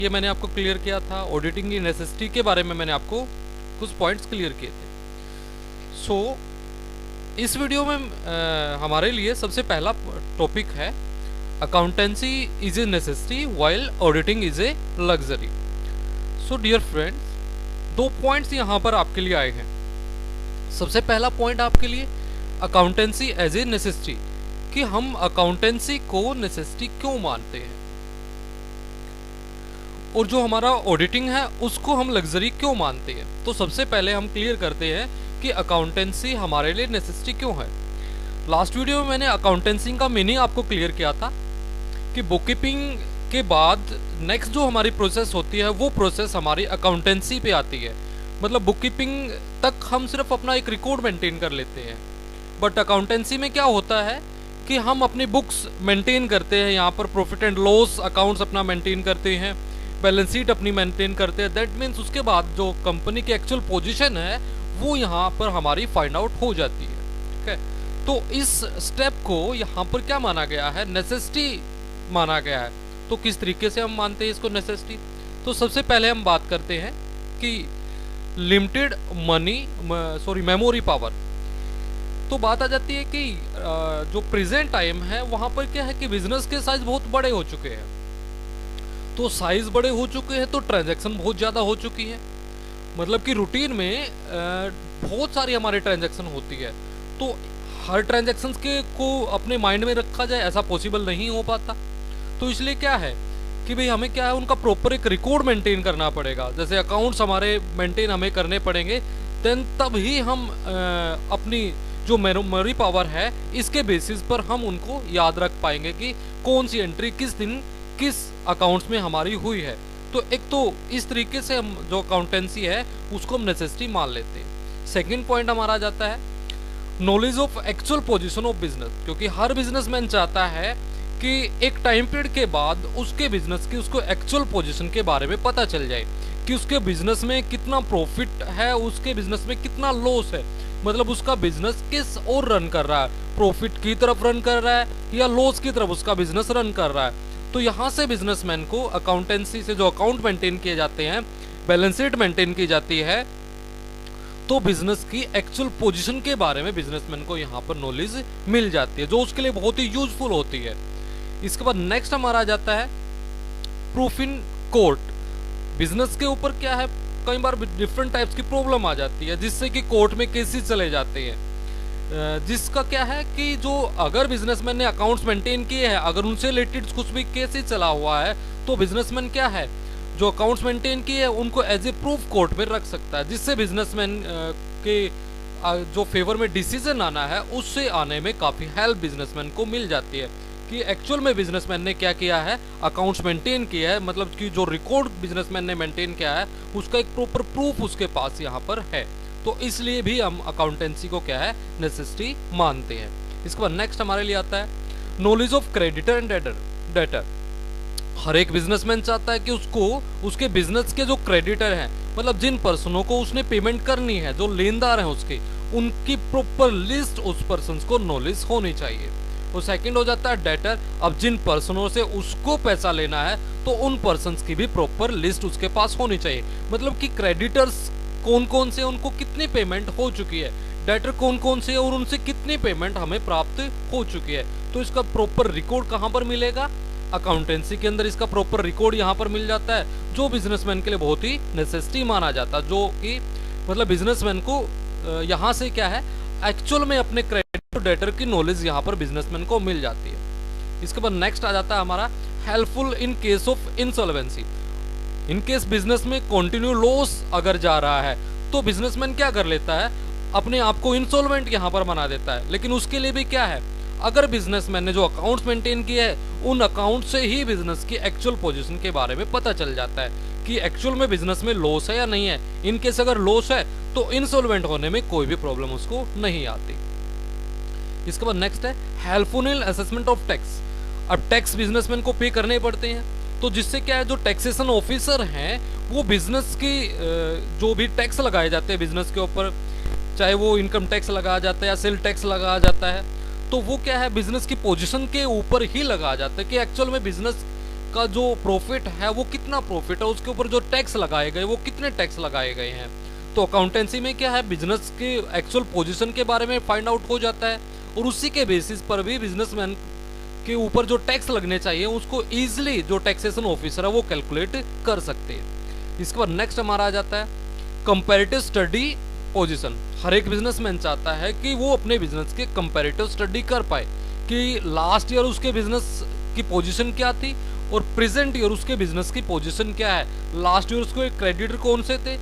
ये मैंने आपको क्लियर किया था। ऑडिटिंग की नेसेसिटी के बारे में मैंने आपको कुछ पॉइंट्स क्लियर किए थे। सो इस वीडियो में हमारे लिए सबसे पहला टॉपिक है accountancy is a necessity while auditing is a luxury. So dear friends, दो पॉइंट्स यहाँ पर आपके लिए आए हैं। सबसे पहला पॉइंट आपके लिए अकाउंटेंसी एज ए नेसेसिटी, कि हम अकाउंटेंसी को नेसेसिटी क्यों मानते हैं, और जो हमारा ऑडिटिंग है उसको हम लग्जरी क्यों मानते हैं। तो सबसे पहले हम क्लियर करते हैं कि अकाउंटेंसी हमारे लिए नेसेसिटी क्यों है। लास्ट वीडियो में मैंने अकाउंटेंसी का मीनिंग आपको क्लियर किया था कि बुककीपिंग के बाद नेक्स्ट जो हमारी प्रोसेस होती है वो प्रोसेस हमारी अकाउंटेंसी पे आती है। मतलब बुककीपिंग तक हम सिर्फ अपना एक रिकॉर्ड मेंटेन कर लेते हैं, बट अकाउंटेंसी में क्या होता है कि हम अपनी बुक्स मेंटेन करते हैं। यहाँ पर प्रॉफिट एंड लॉस अकाउंट्स अपना मेंटेन करते हैं, बैलेंस शीट अपनी मेंटेन करते हैं। दैट मीन्स उसके बाद जो कंपनी की एक्चुअल पोजीशन है वो यहाँ पर हमारी फाइंड आउट हो जाती है। ठीक है, तो इस स्टेप को यहाँ पर क्या माना गया है, नेसेसिटी माना गया है। तो किस तरीके से हम मानते हैं इसको नेसेसिटी, तो सबसे पहले हम बात करते हैं कि लिमिटेड मेमोरी पावर। तो बात आ जाती है कि जो प्रेजेंट टाइम है वहां पर क्या है कि बिजनेस के साइज बहुत बड़े हो चुके हैं। तो साइज बड़े हो चुके हैं तो ट्रांजैक्शन बहुत ज़्यादा हो चुकी है। मतलब कि रूटीन में बहुत सारी हमारी ट्रांजैक्शन होती है, तो हर ट्रांजैक्शन को अपने माइंड में रखा जाए ऐसा पॉसिबल नहीं हो पाता। तो इसलिए क्या है कि भाई हमें क्या है उनका प्रॉपर एक रिकॉर्ड मेंटेन करना पड़ेगा। जैसे अकाउंट्स हमारे मेंटेन हमें करने पड़ेंगे, देन तब ही हम अपनी जो मेमोरी पावर है इसके बेसिस पर हम उनको याद रख पाएंगे कि कौन सी एंट्री किस दिन किस अकाउंट्स में हमारी हुई है। तो एक तो इस तरीके से हम जो अकाउंटेंसी है उसको हम नेसेसिटी मान लेते हैं। सेकंड पॉइंट हमारा जाता है knowledge of actual position of business, क्योंकि हर बिजनेसमैन चाहता है कि एक टाइम पीरियड के बाद उसके बिजनेस की उसको एक्चुअल पोजीशन के बारे में पता चल जाए कि उसके बिजनेस में कितना प्रॉफिट है, उसके बिजनेस में कितना लॉस है। मतलब उसका बिजनेस किस ओर रन कर रहा है, प्रॉफिट की तरफ रन कर रहा है या लॉस की तरफ उसका बिजनेस रन कर रहा है। तो यहाँ से बिजनेसमैन को अकाउंटेंसी से जो अकाउंट मेंटेन किए जाते हैं, बैलेंस शीट मेंटेन की जाती है, तो बिजनेस की एक्चुअल पोजीशन के बारे में बिजनेसमैन को यहाँ पर नॉलेज मिल जाती है, जो उसके लिए बहुत ही यूजफुल होती है। इसके बाद नेक्स्ट हमारा आ जाता है प्रूफ इन कोर्ट। बिजनेस के ऊपर क्या है, कई बार डिफरेंट टाइप्स की प्रॉब्लम आ जाती है जिससे कि कोर्ट में केसेस चले जाते हैं। जिसका क्या है कि जो अगर बिजनेसमैन ने अकाउंट्स मेंटेन किए हैं, अगर उनसे रिलेटेड कुछ भी केसेस चला हुआ है, तो बिजनेसमैन क्या है जो अकाउंट्स मेंटेन किए हैं उनको एज ए प्रूफ कोर्ट में रख सकता है, जिससे बिजनेसमैन के जो फेवर में डिसीजन आना है उससे आने में काफ़ी हेल्प बिजनेसमैन को मिल जाती है कि एक्चुअल में बिजनेसमैन ने क्या किया है, अकाउंट्स मेंटेन किया है। मतलब कि जो रिकॉर्ड बिजनेसमैन ने मेंटेन किया है उसका एक प्रॉपर प्रूफ उसके पास यहाँ पर है। तो इसलिए भी हम अकाउंटेंसी को क्या है, नेसेसिटी मानते हैं। इसके बाद नेक्स्ट हमारे लिए आता है knowledge of creditor and debtor. हर एक बिजनेसमैन चाहता है कि उसको उसके बिजनेस के जो क्रेडिटर हैं, मतलब जिन पर्सनों को उसने पेमेंट करनी है, जो लेनदार हैं उसके, उनकी प्रॉपर लिस्ट उस पर्सन को नॉलेज होनी चाहिए। और सेकंड हो जाता है डेटर। अब जिन पर्सनों से उसको पैसा लेना है तो उन पर्सन की भी प्रॉपर लिस्ट उसके पास होनी चाहिए। मतलब कि क्रेडिटर्स कौन कौन से, उनको कितनी पेमेंट हो चुकी है, डेटर कौन कौन से और उनसे कितनी पेमेंट हमें प्राप्त हो चुकी है। तो इसका प्रॉपर रिकॉर्ड कहाँ पर मिलेगा, अकाउंटेंसी के अंदर इसका प्रॉपर रिकॉर्ड यहाँ पर मिल जाता है, जो बिजनेसमैन के लिए बहुत ही नेसेसिटी माना जाता है। जो कि मतलब बिजनेसमैन को यहाँ से क्या है, एक्चुअल में अपने क्रेडिटर डेटर की नॉलेज यहाँ पर बिजनेसमैन को मिल जाती है। इसके बाद नेक्स्ट आ जाता है हमारा helpful in case of insolvency. In case business में कंटिन्यू लॉस अगर जा रहा है तो बिजनेसमैन क्या कर लेता है, अपने आप को इंसॉल्वेंट यहाँ पर बना देता है। लेकिन उसके लिए भी क्या है, अगर बिजनेसमैन ने जो अकाउंट्स मेंटेन किए हैं उन अकाउंट से ही बिजनेस की एक्चुअल पोजीशन के बारे में पता चल जाता है कि एक्चुअल में बिजनेस में लॉस है या नहीं है। इन केस अगर लॉस है तो इंसॉल्वेंट होने में कोई भी प्रॉब्लम उसको नहीं आती। इसके बाद नेक्स्ट है हेल्पफुल असेसमेंट ऑफ टैक्स। अब टैक्स बिजनेसमैन को पे करने पड़ते हैं, तो जिससे क्या है, जो टैक्सेशन ऑफिसर हैं वो बिजनेस की जो भी टैक्स लगाए जाते हैं बिजनेस के ऊपर, चाहे वो इनकम टैक्स लगाया जाता है या सेल टैक्स लगाया जाता है, तो वो क्या है बिजनेस की पोजीशन के ऊपर ही लगाया जाता है कि एक्चुअल में बिजनेस का जो प्रॉफिट है वो कितना प्रॉफिट है, उसके ऊपर जो टैक्स लगाए गए वो कितने टैक्स लगाए गए हैं। तो अकाउंटेंसी में क्या है, बिजनेस के एक्चुअल पोजीशन के बारे में फाइंड आउट हो जाता है और उसी के बेसिस पर भी बिजनेसमैन के ऊपर जो टैक्स लगने चाहिए उसको इजीली जो टैक्सेशन ऑफिसर है वो कैलकुलेट कर सकते हैं। इसके बाद नेक्स्ट हमारा आ जाता है कंपैरेटिव स्टडी पोजीशन। हर एक बिजनेसमैन चाहता है कि वो अपने बिजनेस के कंपैरेटिव स्टडी कर पाए कि लास्ट ईयर उसके बिजनेस की पोजीशन क्या थी और प्रेजेंट ईयर उसके बिजनेस की पोजीशन क्या है। लास्ट ईयर उसके क्रेडिटर कौन से थे,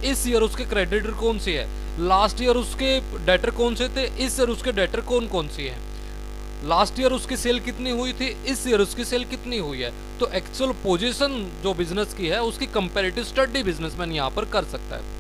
इस ईयर उसके क्रेडिटर कौन से है। लास्ट ईयर उसके डेटर कौन से थे, इस ईयर उसके डेटर कौन कौन सी है। लास्ट ईयर उसकी सेल कितनी हुई थी, इस ईयर उसकी सेल कितनी हुई है। तो एक्चुअल पोजीशन जो बिजनेस की है उसकी कंपैरेटिव स्टडी बिजनेसमैन यहाँ पर कर सकता है।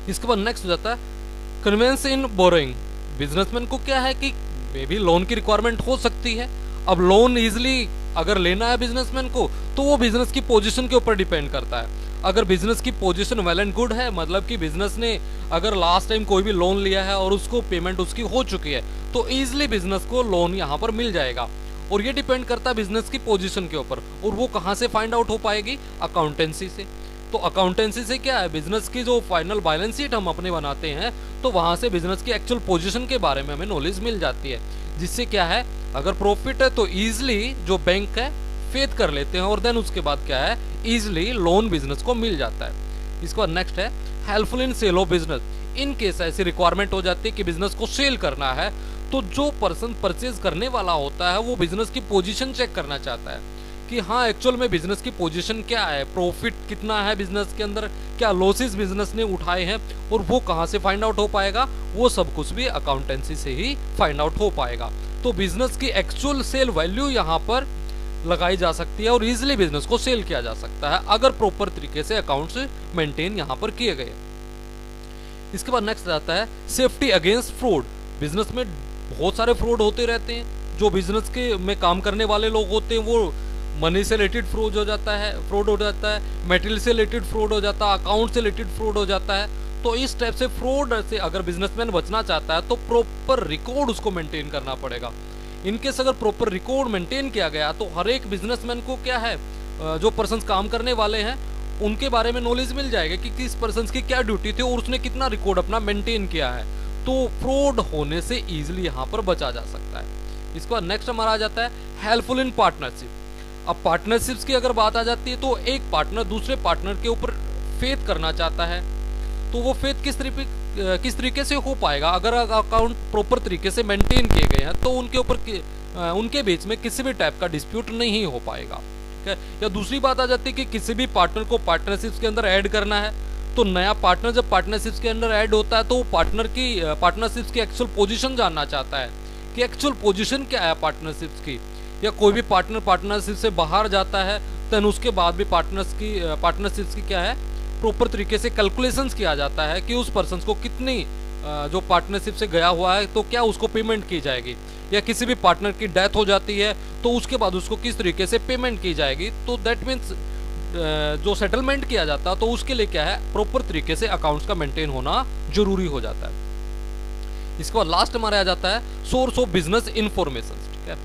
इसके बाद नेक्स्ट हो जाता है कन्वेंस इन बोरोइंग। बिजनेसमैन को क्या है कि मे भी लोन की रिक्वायरमेंट हो सकती है। अब लोन इजिली अगर लेना है बिजनेसमैन को तो वो बिजनेस की पोजीशन के ऊपर डिपेंड करता है। अगर बिजनेस की पोजीशन वेल एंड गुड है, मतलब कि बिजनेस ने अगर लास्ट टाइम कोई भी लोन लिया है और उसको पेमेंट उसकी हो चुकी है तो इजिली बिजनेस को लोन यहाँ पर मिल जाएगा। और ये डिपेंड करता है बिजनेस की पोजीशन के ऊपर, और वो कहाँ से फाइंड आउट हो पाएगी, अकाउंटेंसी से। तो अकाउंटेंसी से क्या है, बिजनेस की जो फाइनल बैलेंस शीट हम अपने बनाते हैं तो वहां से बिजनेस की एक्चुअल पोजीशन के बारे में हमें नॉलेज मिल जाती है, जिससे क्या है अगर प्रॉफिट है तो इजिली जो बैंक है फेथ कर लेते हैं और देन उसके बाद क्या है इजिली लोन बिजनेस को मिल जाता है। इसके बाद नेक्स्ट है helpful in sale of business. In case ऐसी रिक्वायरमेंट हो जाती है कि बिजनेस को सेल करना है तो जो पर्सन परचेज करने वाला होता है वो बिजनेस की पोजीशन चेक करना चाहता है कि हाँ एक्चुअल में बिजनेस की पोजीशन क्या है, प्रॉफिट कितना है बिजनेस के अंदर, क्या लॉसेस बिजनेस ने उठाए हैं, और वो कहाँ से फाइंड आउट हो पाएगा, वो सब कुछ भी अकाउंटेंसी से ही फाइंड आउट हो पाएगा। तो बिजनेस की एक्चुअल सेल वैल्यू यहाँ पर लगाई जा सकती है और इजिली बिजनेस को सेल किया जा सकता है अगर प्रॉपर तरीके से अकाउंट्स मेंटेन यहाँ पर किए गए। इसके बाद नेक्स्ट आता है सेफ्टी अगेंस्ट फ्रॉड। बिजनेस में बहुत सारे फ्रॉड होते रहते हैं। जो बिजनेस के में काम करने वाले लोग होते हैं वो मनी से रिलेटेड फ्रॉड हो जाता है, मटेरियल से रिलेटेड फ्रॉड हो जाता है, अकाउंट से रिलेटेड फ्रॉड हो जाता है। तो इस टाइप से फ्रॉड से अगर बिजनेसमैन बचना चाहता है तो प्रॉपर रिकॉर्ड उसको मेंटेन करना पड़ेगा। इनकेस अगर प्रॉपर रिकॉर्ड मेंटेन किया गया तो हर एक बिजनेसमैन को क्या है जो पर्सन काम करने वाले हैं उनके बारे में नॉलेज मिल जाएगा कि किस पर्सन की क्या ड्यूटी थी और उसने कितना रिकॉर्ड अपना मेंटेन किया है। तो फ्रॉड होने से इजिली यहाँ पर बचा जा सकता है। इसके बाद नेक्स्ट हमारा आ जाता है हेल्पफुल इन पार्टनरशिप। अब पार्टनरशिप्स की अगर बात आ जाती है तो एक पार्टनर दूसरे पार्टनर के ऊपर फेथ करना चाहता है तो वो फेथ किस तरीके से हो पाएगा अगर अकाउंट प्रॉपर तरीके से मेंटेन किए गए हैं तो उनके ऊपर उनके बीच में किसी भी टाइप का डिस्प्यूट नहीं हो पाएगा। ठीक है। या दूसरी बात आ जाती है कि किसी भी पार्टनर को पार्टनरशिप्स के अंदर ऐड करना है तो नया पार्टनर जब पार्टनरशिप्स के अंदर ऐड होता है तो वो पार्टनरशिप्स की एक्चुअल पोजीशन जानना चाहता है कि एक्चुअल पोजीशन क्या है पार्टनरशिप्स की। या कोई भी पार्टनर पार्टनरशिप से बाहर जाता है देन उसके बाद भी पार्टनरशिप्स की क्या है प्रॉपर तरीके से कैलकुलेशंस किया जाता है कि उस पर्सन को कितनी जो पार्टनरशिप से गया हुआ है तो क्या उसको पेमेंट की जाएगी। या किसी भी पार्टनर की डेथ हो जाती है तो उसके बाद उसको किस तरीके से पेमेंट की जाएगी। तो दैट मीन्स जो सेटलमेंट किया जाता है तो उसके लिए क्या है प्रॉपर तरीके से अकाउंट्स का मेंटेन होना जरूरी हो जाता है। इसके बाद लास्ट हमारे आ जाता है सोर्स ऑफ बिजनेस इंफॉर्मेशन। ठीक है।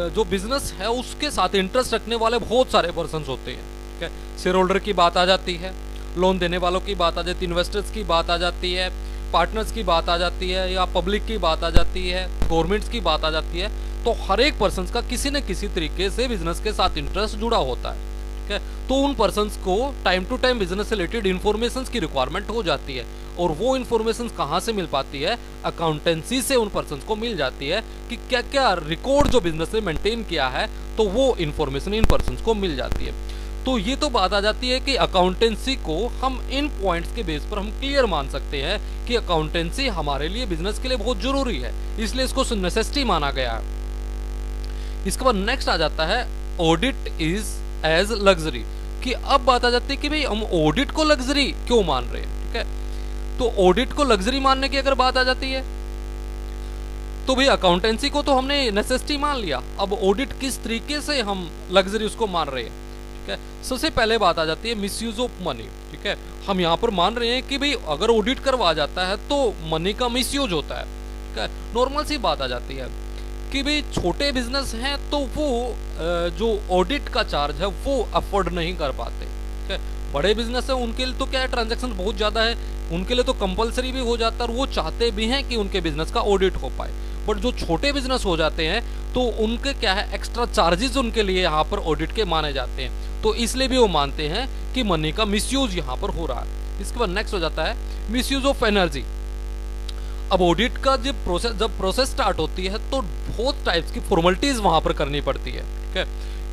जो बिजनेस है उसके साथ इंटरेस्ट रखने वाले बहुत सारे पर्सन होते हैं। ठीक है। शेयर होल्डर की बात आ जाती है, लोन देने वालों की बात आ जाती है, इन्वेस्टर्स की बात आ जाती है, पार्टनर्स की बात आ जाती है, या पब्लिक की बात आ जाती है, गवर्नमेंट्स की बात आ जाती है। तो हर एक पर्सन का किसी न किसी तरीके से बिजनेस के साथ इंटरेस्ट जुड़ा होता है। ठीक है। तो उन पर्सन्स को टाइम टू टाइम बिजनेस से रिलेटेड इन्फॉर्मेशन की रिक्वायरमेंट हो जाती है और वो इन्फॉर्मेशन कहाँ से मिल पाती है, अकाउंटेंसी से उन पर्सन्स को मिल जाती है कि क्या क्या रिकॉर्ड जो बिजनेस ने मेंटेन किया है तो वो इन्फॉर्मेशन इन पर्सन्स को मिल जाती है। तो ये तो बात आ जाती है कि अकाउंटेंसी को हम इन पॉइंट्स के बेस पर हम क्लियर मान सकते हैं कि अकाउंटेंसी हमारे लिए बिजनेस के लिए बहुत जरूरी है, इसलिए इसको नेसेसिटी माना गया है। इसके बाद नेक्स्ट आ जाता है ऑडिट इज एज लग्जरी, कि अब बात आ जाती है कि भाई हम ऑडिट को लग्जरी क्यों मान रहे हैं। ठीक है। तो ऑडिट को लग्जरी मानने की अगर बात आ जाती है तो भाई अकाउंटेंसी को तो हमने नेसेसिटी मान लिया, अब ऑडिट किस तरीके से हम लग्जरी उसको मान रहे हैं। ठीक है। सबसे पहले बात आ जाती है मिसयूज ऑफ मनी। ठीक है। हम यहाँ पर मान रहे हैं कि भाई अगर ऑडिट करवा जाता है तो मनी का मिसयूज होता है। ठीक है। नॉर्मल सी बात आ जाती है कि भाई छोटे बिजनेस हैं तो वो जो ऑडिट का चार्ज है वो अफोर्ड नहीं कर पाते। ठीक है, बड़े बिजनेस है उनके लिए तो क्या है, ट्रांजैक्शन बहुत ज्यादा है, उनके लिए तो कंपलसरी भी हो जाता है और वो चाहते भी हैं कि उनके बिजनेस का ऑडिट हो पाए। बट जो छोटे बिजनेस हो जाते हैं तो उनके क्या है, एक्स्ट्रा चार्जेस उनके लिए यहाँ पर ऑडिट के माने जाते हैं, तो इसलिए भी वो मानते हैं कि मनी का मिसयूज यहाँ पर हो रहा है। इसके बाद नेक्स्ट हो जाता है मिसयूज ऑफ एनर्जी। अब ऑडिट का जब प्रोसेस स्टार्ट होती है तो बहुत टाइप्स की फॉर्मेलिटीज वहां पर करनी पड़ती है। ठीक है,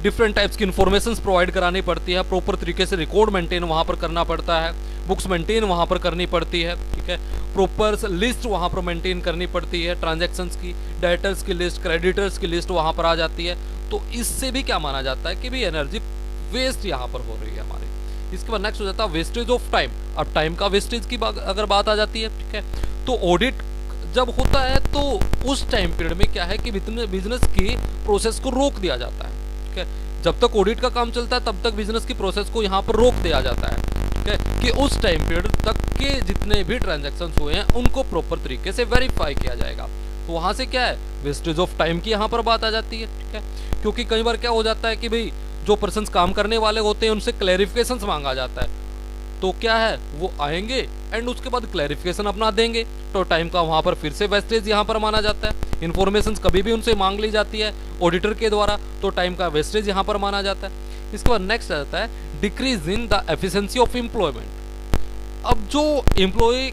डिफरेंट टाइप्स की इन्फॉर्मेशन प्रोवाइड करानी पड़ती है, प्रॉपर तरीके से रिकॉर्ड मेंटेन वहां पर करना पड़ता है, बुक्स मेंटेन वहां पर करनी पड़ती है। ठीक है, प्रॉपर लिस्ट वहां पर मेंटेन करनी पड़ती है, ट्रांजैक्शंस की, डेटर्स की लिस्ट, क्रेडिटर्स की लिस्ट वहां पर आ जाती है। तो इससे भी क्या माना जाता है कि भी एनर्जी वेस्ट यहाँ पर हो रही है हमारी। इसके बाद नेक्स्ट हो जाता है वेस्टेज ऑफ टाइम। अब टाइम का वेस्टेज की अगर बात आ जाती है, ठीक है, तो ऑडिट जब होता है तो उस टाइम पीरियड में क्या है कि बिजनेस की प्रोसेस को रोक दिया जाता है। ठीक है, जब तक ऑडिट का काम चलता है तब तक बिजनेस की प्रोसेस को यहाँ पर रोक दिया जाता है। ठीक है, कि उस टाइम पीरियड तक के जितने भी ट्रांजैक्शंस हुए हैं उनको प्रॉपर तरीके से वेरीफाई किया जाएगा। तो वहां से क्या है, वेस्टेज ऑफ टाइम की यहाँ पर बात आ जाती है। ठीक है, क्योंकि कई बार क्या हो जाता है कि भाई जो पर्सन काम करने वाले होते हैं उनसे क्लैरिफिकेशन मांगा जाता है, तो क्या है वो आएंगे एंड उसके बाद क्लैरिफिकेशन अपना देंगे, तो टाइम का वहां पर फिर से वेस्टेज यहाँ पर माना जाता है। इन्फॉर्मेशन कभी भी उनसे मांग ली जाती है ऑडिटर के द्वारा, तो टाइम का वेस्टेज यहाँ पर माना जाता है। इसके बाद नेक्स्ट आता है decrease in the efficiency of employment. अब जो एम्प्लॉय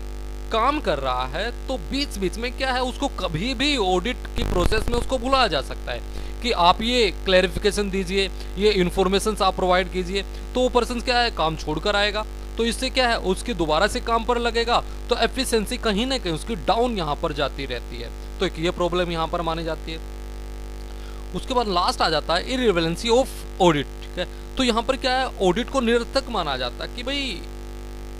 काम कर रहा है तो बीच बीच में क्या है, उसको कभी भी ऑडिट की प्रोसेस में उसको बुलाया जा सकता है कि आप ये क्लैरिफिकेशन दीजिए, ये इन्फॉर्मेशन आप प्रोवाइड कीजिए, तो वो पर्सन क्या है काम छोड़कर आएगा, तो इससे क्या है उसकी दोबारा से काम पर लगेगा, तो एफिशिएंसी कहीं ना कहीं उसकी डाउन यहाँ पर जाती रहती है, तो एक ये प्रॉब्लम यहाँ पर मानी जाती है। उसके बाद लास्ट आ जाता है इररिलेवेंसी ऑफ ऑडिट। ठीक है, तो यहाँ पर क्या है, ऑडिट को निरर्थक माना जाता है कि भाई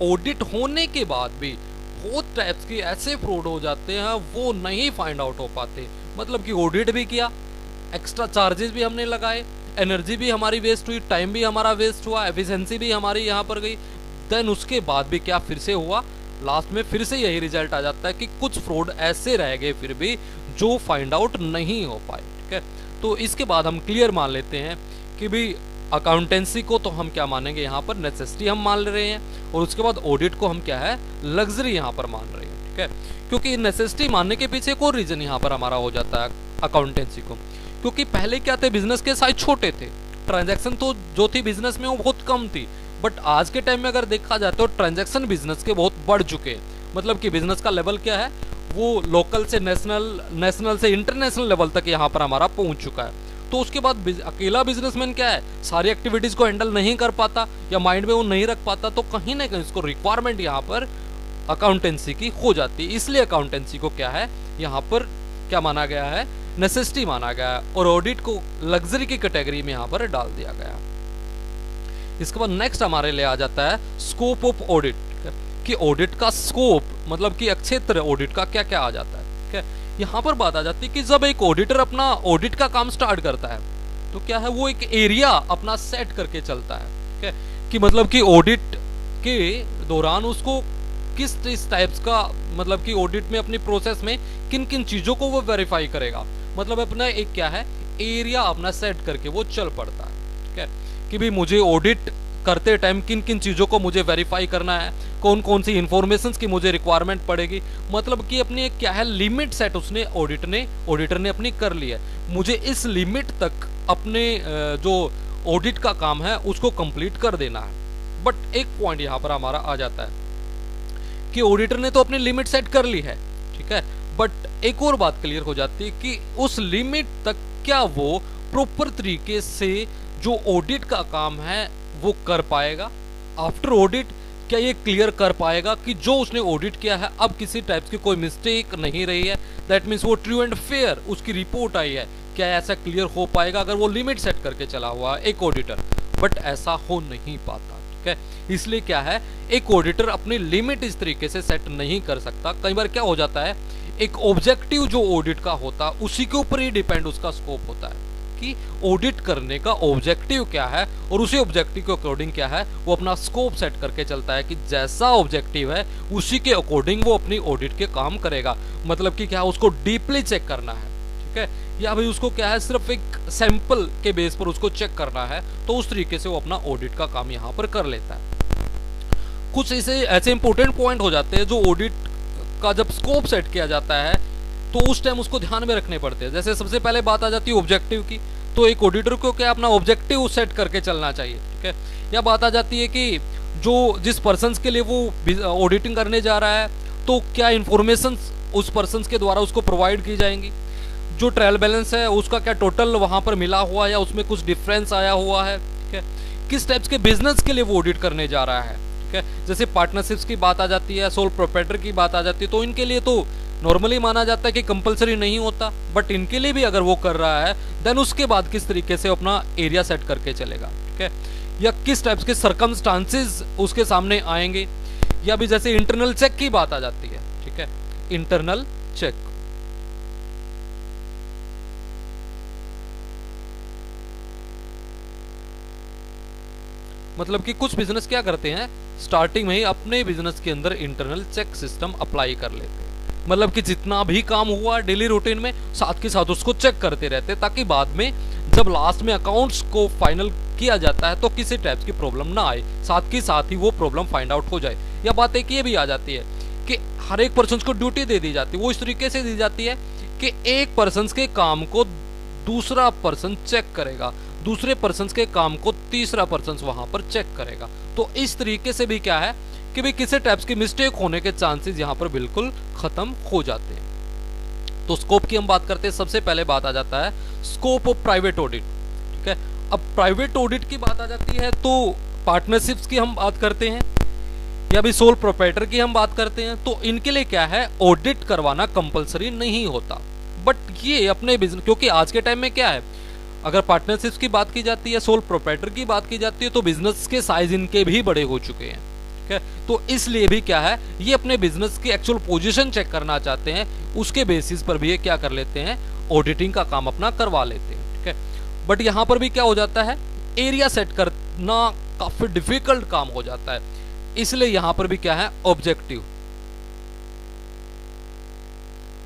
ऑडिट होने के बाद भी बहुत टाइप्स के ऐसे फ्रॉड हो जाते हैं वो नहीं फाइंड आउट हो पाते। मतलब कि ऑडिट भी किया, एक्स्ट्रा चार्जेस भी हमने लगाए, एनर्जी भी हमारी वेस्ट हुई, टाइम भी हमारा वेस्ट हुआ, एफिशिएंसी भी हमारी यहाँ पर गई, देन उसके बाद भी क्या फिर से हुआ, लास्ट में फिर से यही रिजल्ट आ जाता है कि कुछ फ्रॉड ऐसे रह गए फिर भी जो फाइंड आउट नहीं हो पाए। ठीक है, तो इसके बाद हम क्लियर मान लेते हैं कि भाई अकाउंटेंसी को तो हम क्या मानेंगे, यहाँ पर नेसेसिटी हम मान ले रहे हैं, और उसके बाद ऑडिट को हम क्या है, लग्जरी यहाँ पर मान रहे हैं। ठीक है, क्योंकि नेसेसिटी मानने के पीछे कोई रीजन यहाँ पर हमारा हो जाता है अकाउंटेंसी को, क्योंकि पहले क्या थे, बिजनेस के साइज छोटे थे, ट्रांजैक्शन तो जो थी बिजनेस में वो बहुत कम थी, बट आज के टाइम में अगर देखा जाए तो ट्रांजैक्शन बिजनेस के बहुत बढ़ चुके हैं। मतलब कि बिजनेस का लेवल क्या है, वो लोकल से नेशनल से इंटरनेशनल लेवल तक यहाँ पर हमारा पहुंच चुका है। तो उसके बाद अकेला बिजनेसमैन क्या है, सारी एक्टिविटीज को हैंडल नहीं कर पाता या माइंड में वो नहीं रख पाता, तो कहीं ना कहीं इसको रिक्वायरमेंट यहाँ पर अकाउंटेंसी की हो जाती है। इसलिए अकाउंटेंसी को क्या है, यहाँ पर क्या माना गया है, नेसेसिटी माना गया है, और ऑडिट को लग्जरी की कैटेगरी में यहाँ पर डाल दिया गया। इसके बाद नेक्स्ट हमारे लिए आ जाता है स्कोप ऑफ ऑडिट, कि ऑडिट का स्कोप मतलब कि क्षेत्र ऑडिट का क्या क्या आ जाता है। ठीक है, यहाँ पर बात आ जाती है कि जब एक ऑडिटर अपना ऑडिट का काम स्टार्ट करता है तो क्या है, वो एक एरिया अपना सेट करके चलता है। ठीक है, कि मतलब कि ऑडिट के दौरान उसको किस टाइप्स का, मतलब कि ऑडिट में अपनी प्रोसेस में किन किन चीजों को वो वेरीफाई करेगा, मतलब अपना एक क्या है एरिया अपना सेट करके वो चल पड़ता है। ठीक है, कि भाई मुझे ऑडिट करते टाइम किन किन चीजों को मुझे वेरीफाई करना है, कौन कौन सी इंफॉर्मेशंस की मुझे रिक्वायरमेंट पड़ेगी, मतलब कि अपनी एक क्या है लिमिट सेट उसने ऑडिटर ने अपनी कर ली है, मुझे इस लिमिट तक अपने जो ऑडिट का काम है उसको कंप्लीट कर देना है। बट एक पॉइंट यहाँ पर हमारा आ जाता है कि ऑडिटर ने तो अपनी लिमिट सेट कर ली है, ठीक है, बट एक और बात क्लियर हो जाती है कि उस लिमिट तक क्या वो प्रॉपर तरीके से जो ऑडिट का काम है वो कर पाएगा, आफ्टर ऑडिट क्या ये क्लियर कर पाएगा कि जो उसने ऑडिट किया है अब किसी टाइप की कोई मिस्टेक नहीं रही है, दैट मीन्स वो ट्रू एंड फेयर उसकी रिपोर्ट आई है, क्या ऐसा क्लियर हो पाएगा अगर वो लिमिट सेट करके चला हुआ है एक ऑडिटर। बट ऐसा हो नहीं पाता। ठीक है, इसलिए क्या है एक ऑडिटर अपनी लिमिट इस तरीके से सेट नहीं कर सकता। कई बार क्या हो जाता है, एक ऑब्जेक्टिव जो ऑडिट का होता है उसी के ऊपर ही डिपेंड उसका स्कोप होता है कि ऑडिट करने का ऑब्जेक्टिव क्या है, और उसी ऑब्जेक्टिव के अकॉर्डिंग क्या है वो अपना स्कोप सेट करके चलता है कि जैसा ऑब्जेक्टिव है उसी के अकॉर्डिंग वो अपनी ऑडिट के काम करेगा। मतलब कि क्या उसको डीपली चेक करना है। ठीक है, या भाई उसको क्या है सिर्फ एक सैंपल के बेस पर उसको चेक करना है, तो उस तरीके से वो अपना ऑडिट का काम यहाँ पर कर लेता है। कुछ ऐसे इंपॉर्टेंट पॉइंट हो जाते हैं जो ऑडिट का जब स्कोप सेट किया जाता है तो उस टाइम उसको ध्यान में रखने पड़ते हैं। जैसे सबसे पहले बात आ जाती है ऑब्जेक्टिव की, तो एक ऑडिटर को क्या अपना ऑब्जेक्टिव सेट करके चलना चाहिए, ठीक है। या बात आ जाती है कि जो जिस पर्सन के लिए वो ऑडिटिंग करने जा रहा है तो क्या इंफॉर्मेशन उस पर्सन के द्वारा उसको प्रोवाइड की जाएंगी, जो ट्रायल बैलेंस है उसका क्या टोटल वहां पर मिला हुआ है या उसमें कुछ डिफरेंस आया हुआ है, ठीक है। किस टाइप्स के बिजनेस के लिए वो ऑडिट करने जा रहा है, ठीक है। जैसे पार्टनरशिप्स की बात आ जाती है, सोल प्रोप्राइटर की बात आ जाती है, तो इनके लिए तो नॉर्मली माना जाता है कि कंपलसरी नहीं होता, बट इनके लिए भी अगर वो कर रहा है देन उसके बाद किस तरीके से अपना एरिया सेट करके चलेगा, ठीक है। या किस टाइप्स के सर्कमस्टांसेस उसके सामने आएंगे, या भी जैसे इंटरनल चेक की बात आ जाती है, ठीक है, इंटरनल चेक। मतलब कि कुछ बिजनेस क्या करते हैं स्टार्टिंग में ही अपने बिजनेस के अंदर इंटरनल चेक सिस्टम अप्लाई कर लेते हैं, मतलब कि जितना भी काम हुआ डेली रूटीन में साथ के साथ उसको चेक करते रहते हैं, ताकि बाद में जब लास्ट में अकाउंट्स को फाइनल किया जाता है तो किसी टाइप की प्रॉब्लम ना आए, साथ ही वो प्रॉब्लम फाइंड आउट हो जाए। या बात एक ये भी आ जाती है कि हर एक पर्सन को ड्यूटी दे दी जाती है, वो इस तरीके से दी जाती है कि एक पर्सन के काम को दूसरा पर्सन चेक करेगा, दूसरे पर्सन के काम को तीसरा पर्सन वहां पर चेक करेगा। तो इस तरीके से भी क्या है कि भाई किसी टाइप्स की मिस्टेक होने के चांसेस यहाँ पर बिल्कुल खत्म हो जाते हैं। तो स्कोप की हम बात करते हैं, सबसे पहले बात आ जाता है स्कोप ऑफ प्राइवेट ऑडिट, ठीक है। अब प्राइवेट ऑडिट की बात आ जाती है तो पार्टनरशिप्स की हम बात करते हैं या भी सोल प्रोप्राइटर की हम बात करते हैं, तो इनके लिए क्या है ऑडिट करवाना कंपलसरी नहीं होता, बट ये अपने बिजनेस, क्योंकि आज के टाइम में क्या है अगर पार्टनरशिप्स की बात की जाती है, सोल प्रोप्राइटर की बात की जाती है, तो बिजनेस के साइज इनके भी बड़े हो चुके हैं, ठीक है। तो इसलिए भी क्या है ये अपने बिजनेस की एक्चुअल पोजीशन चेक करना चाहते हैं, उसके बेसिस पर भी ये क्या कर लेते हैं ऑडिटिंग का काम अपना करवा लेते हैं, ठीक है। बट यहां पर भी क्या हो जाता है एरिया सेट करना काफी डिफिकल्ट काम हो जाता है, इसलिए यहां पर भी क्या है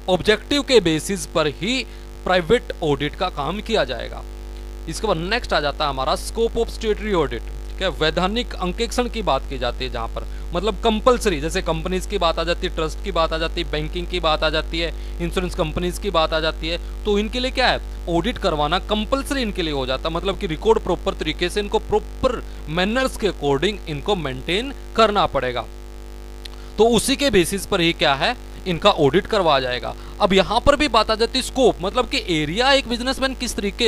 ऑब्जेक्टिव के बेसिस पर ही प्राइवेट ऑडिट का काम किया जाएगा। इसके बाद नेक्स्ट आ जाता है हमारा स्कोप ऑफ स्टेटरी ऑडिट, ठीक है। वैधानिक अंकेक्षण की बात की जाती है जहां पर मतलब कंपलसरी, जैसे कंपनीज की बात आ जाती है, ट्रस्ट की बात आ जाती है, बैंकिंग की बात आ जाती है, इंश्योरेंस कंपनीज की बात आ जाती है, तो इनके लिए क्या है ऑडिट करवाना कंपलसरी इनके लिए हो जाता है, मतलब कि रिकॉर्ड प्रॉपर तरीके से इनको प्रॉपर मैनर्स के अकॉर्डिंग इनको मेंटेन करना पड़ेगा, तो उसी के बेसिस पर ही क्या है इनका ऑडिट करवा जाएगा। अब यहां पर भी बात आ जाती है स्कोप, मतलब कि एरिया एक बिजनेसमैन किस तरीके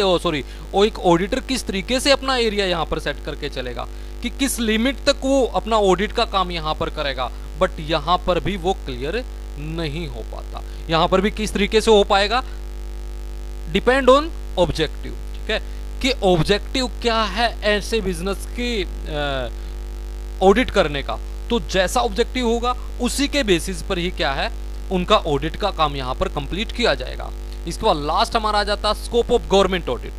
एक ऑडिटर किस तरीके से अपना एरिया यहां पर सेट करके चलेगा कि किस लिमिट तक वो अपना ऑडिट का काम यहां पर करेगा, बट यहां पर भी वो क्लियर नहीं हो पाता। यहां पर भी किस तरीके से हो पाएगा डिपेंड ऑन ऑब्जेक्टिव, ठीक है, कि ऑब्जेक्टिव क्या है ऐसे बिजनेस की ऑडिट करने का, तो जैसा ऑब्जेक्टिव होगा उसी के बेसिस पर ही क्या है उनका ऑडिट का काम यहां पर कंप्लीट किया जाएगा। इसके बाद लास्ट हमारा आ जाता है स्कोप ऑफ गवर्नमेंट ऑडिट।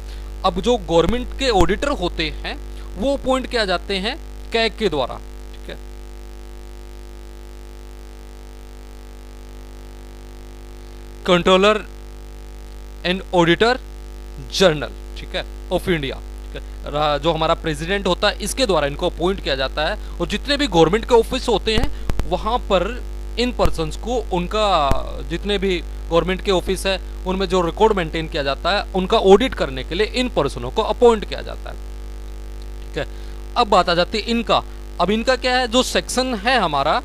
अब जो गवर्नमेंट के ऑडिटर होते हैं वो अपॉइंट किया जाते हैं कैग के द्वारा, ठीक है। कंट्रोलर एंड ऑडिटर जनरल, ठीक है, ऑफ इंडिया, जो हमारा प्रेसिडेंट होता है इसके द्वारा इनको अपॉइंट किया जाता है, और जितने भी गवर्नमेंट के ऑफिस होते हैं वहां पर इन पर्सन्स को उनका जितने भी गवर्नमेंट के ऑफिस है उनमें जो रिकॉर्ड मेंटेन किया जाता है उनका ऑडिट करने के लिए इन पर्सनों को अपॉइंट किया जाता है, ठीक है। अब बात आ जाती है इनका, अब इनका क्या है जो सेक्शन है हमारा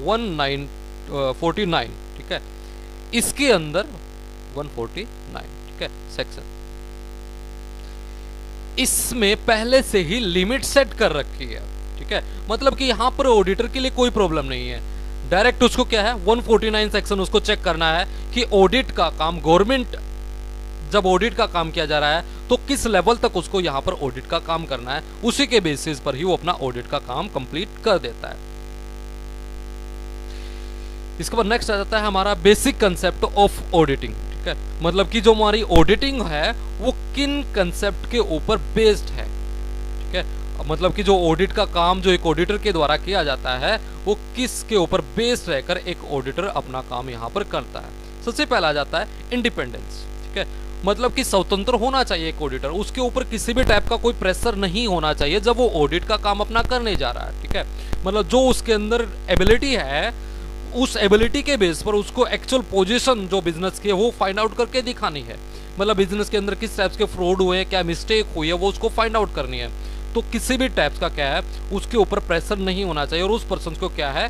1949, ठीक है, इसके अंदर 149, ठीक है सेक्शन, इसमें पहले से ही लिमिट सेट कर रखी है, ठीक है। मतलब कि यहां पर ऑडिटर के लिए कोई प्रॉब्लम नहीं है, डायरेक्ट उसको क्या है 149 सेक्शन उसको चेक करना है कि ऑडिट का काम गवर्नमेंट जब ऑडिट का काम किया जा रहा है तो किस लेवल तक उसको यहां पर ऑडिट का काम करना है, उसी के बेसिस पर ही वो अपना ऑडिट का काम कंप्लीट कर देता है। इसके बाद नेक्स्ट आ जाता है हमारा बेसिक कंसेप्ट ऑफ ऑडिटिंग, ठीक है, मतलब कि जो हमारी ऑडिटिंग है वो किन कंसेप्ट के ऊपर बेस्ड है, ठीक है, मतलब कि जो ऑडिट का काम जो एक ऑडिटर के द्वारा किया जाता है वो किसके ऊपर बेस्ड रहकर एक ऑडिटर अपना काम यहां पर करता है। सबसे पहला आ जाता है इंडिपेंडेंस, ठीक है। मतलब कि स्वतंत्र होना चाहिए एक ऑडिटर, उसके ऊपर किसी भी टाइप का कोई प्रेशर नहीं होना चाहिए जब वो ऑडिट का काम अपना करने जा रहा है, ठीक है। मतलब जो उसके अंदर एबिलिटी है, उस एबिलिटी के बेस पर उसको एक्चुअल पोजीशन जो बिजनेस की है वो फाइंड आउट करके दिखानी है। मतलब बिजनेस के अंदर किस टाइप्स के फ्रॉड हुए हैं, क्या मिस्टेक हुई है, वो उसको फाइंड आउट करनी है। तो किसी भी टाइप्स का क्या है, उसके ऊपर प्रेशर नहीं होना चाहिए और उस पर्सन को क्या है,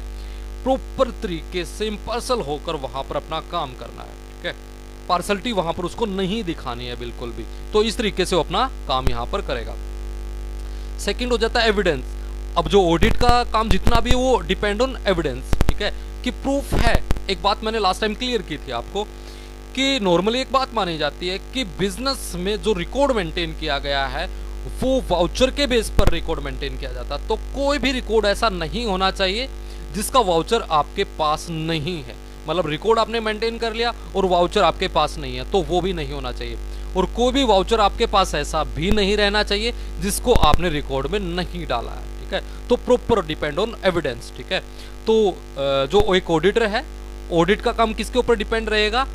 प्रॉपर तरीके से इम्पार्शल होकर वहां पर अपना काम करना है, ठीक है। पार्सलिटी वहां पर उसको नहीं दिखानी है बिल्कुल भी। तो इस तरीके से वो अपना काम यहां पर करेगा। सेकंड हो जाता है एविडेंस। अब जो ऑडिट का काम जितना भी है वो डिपेंड ऑन एविडेंस, ठीक है, कि प्रूफ है। एक बात मैंने लास्ट टाइम क्लियर की थी आपको कि नॉर्मली एक बात मानी जाती है कि बिजनेस में जो रिकॉर्ड मेंटेन किया गया है वो वाउचर के बेस पर रिकॉर्ड मेंटेन किया जाता। तो कोई भी रिकॉर्ड ऐसा नहीं होना चाहिए जिसका वाउचर आपके पास नहीं है। मतलब रिकॉर्ड आपने मेंटेन कर लिया और वाउचर आपके पास नहीं है, तो वो भी नहीं होना चाहिए। और कोई भी वाउचर आपके पास ऐसा भी नहीं रहना चाहिए जिसको आपने रिकॉर्ड में नहीं डाला है, ठीक है। तो प्रॉपर डिपेंड ऑन एविडेंस, ठीक है। तो जो एक ऑडिटर है, ऑडिट का काम किसके ऊपर डिपेंड रहेगा,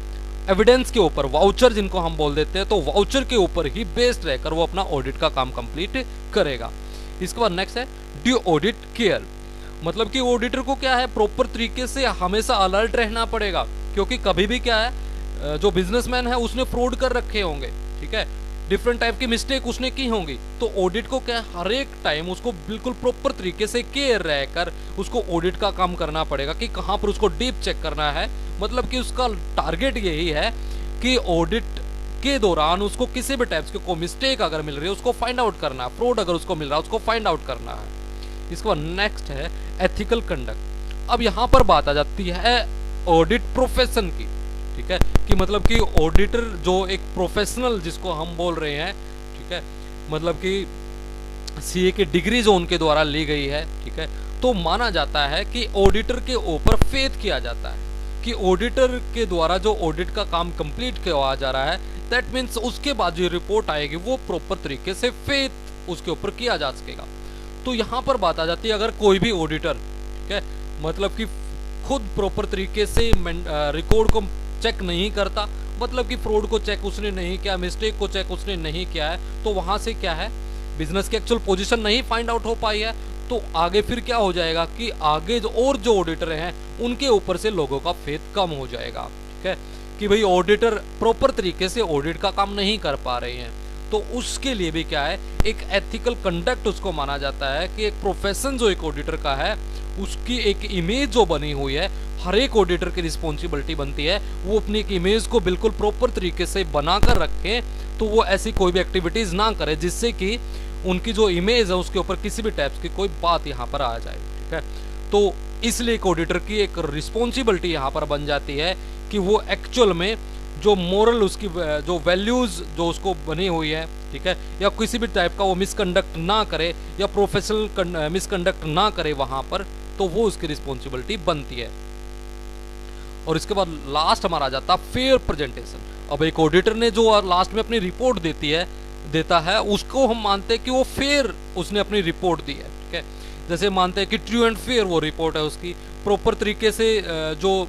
एविडेंस के ऊपर। वाउचर जिनको हम बोल देते हैं, तो वाउचर के ऊपर ही बेस्ड रहकर वो अपना ऑडिट का काम कंप्लीट करेगा। इसके बाद नेक्स्ट है ड्यू ऑडिट केयर। मतलब कि ऑडिटर को क्या है, प्रॉपर तरीके से हमेशा अलर्ट रहना पड़ेगा, क्योंकि कभी भी क्या है, जो बिजनेसमैन है उसने फ्रॉड कर रखे होंगे, ठीक है, डिफरेंट टाइप की मिस्टेक उसने की होंगी। तो ऑडिट को क्या है, हर एक टाइम उसको बिल्कुल प्रॉपर तरीके से केयर रहकर उसको ऑडिट का काम करना पड़ेगा कि कहाँ पर उसको डीप चेक करना है। मतलब कि उसका टारगेट यही है कि ऑडिट के दौरान उसको किसी भी टाइप्स की कोई मिस्टेक अगर मिल रही है उसको फाइंड आउट करना है, फ्रॉड अगर उसको मिल रहा है उसको फाइंड आउट करना है। इसके बाद नेक्स्ट है एथिकल कंडक्ट। अब यहाँ पर बात आ जाती है ऑडिट प्रोफेशन की, ठीक है, कि मतलब कि ऑडिटर जो एक प्रोफेशनल जिसको हम बोल रहे हैं, ठीक है, मतलब कि सीए की डिग्री जो उनके द्वारा ली गई है, ठीक है, तो माना जाता है कि ऑडिटर के ऊपर फेथ किया जाता है कि ऑडिटर के द्वारा जो ऑडिट का काम कंप्लीट किया जा रहा है, दैट मीन्स उसके बाद जो रिपोर्ट आएगी वो प्रॉपर तरीके से फेथ उसके ऊपर किया जा सकेगा। तो यहाँ पर बात आ जाती है, अगर कोई भी ऑडिटर, ठीक है, मतलब कि खुद प्रॉपर तरीके से रिकॉर्ड को चेक नहीं करता, मतलब कि फ्रॉड को चेक उसने नहीं किया, मिस्टेक को चेक उसने नहीं किया है, तो वहां से क्या है, बिजनेस की एक्चुअल पोजीशन नहीं फाइंड आउट हो पाई है। तो आगे फिर क्या हो जाएगा कि आगे जो ऑडिटर हैं उनके ऊपर से लोगों का फेथ कम हो जाएगा, ठीक है, कि भाई ऑडिटर प्रॉपर तरीके से ऑडिट का काम नहीं कर पा रहे हैं। तो उसके लिए भी क्या है, एक एथिकल कंडक्ट उसको माना जाता है कि एक प्रोफेशन जो एक ऑडिटर का है उसकी एक इमेज जो बनी हुई है, हर एक ऑडिटर की रिस्पॉन्सिबिलिटी बनती है वो अपनी एक इमेज को बिल्कुल प्रॉपर तरीके से बनाकर रखें। तो वो ऐसी कोई भी एक्टिविटीज ना करे जिससे कि उनकी जो इमेज है उसके ऊपर किसी भी टाइप की कोई बात यहाँ पर आ जाए, ठीक है। तो इसलिए एक ऑडिटर की एक रिस्पॉन्सिबिलिटी यहाँ पर बन जाती है कि वो एक्चुअल में जो मोरल उसकी जो वैल्यूज जो उसको बनी हुई है, ठीक है, या किसी भी टाइप का वो मिसकंडक्ट ना करे या प्रोफेशनल मिसकंडक्ट ना करे वहां पर, तो वो उसकी रिस्पॉन्सिबिलिटी बनती है। और इसके बाद लास्ट हमारा आ जाता है फेयर प्रेजेंटेशन। अब एक ऑडिटर ने जो लास्ट में अपनी रिपोर्ट देता है उसको हम मानते हैं कि वो फेयर उसने अपनी रिपोर्ट दी है, ठीक है। जैसे मानते हैं कि ट्रू एंड फेयर वो रिपोर्ट है उसकी, प्रॉपर तरीके से जो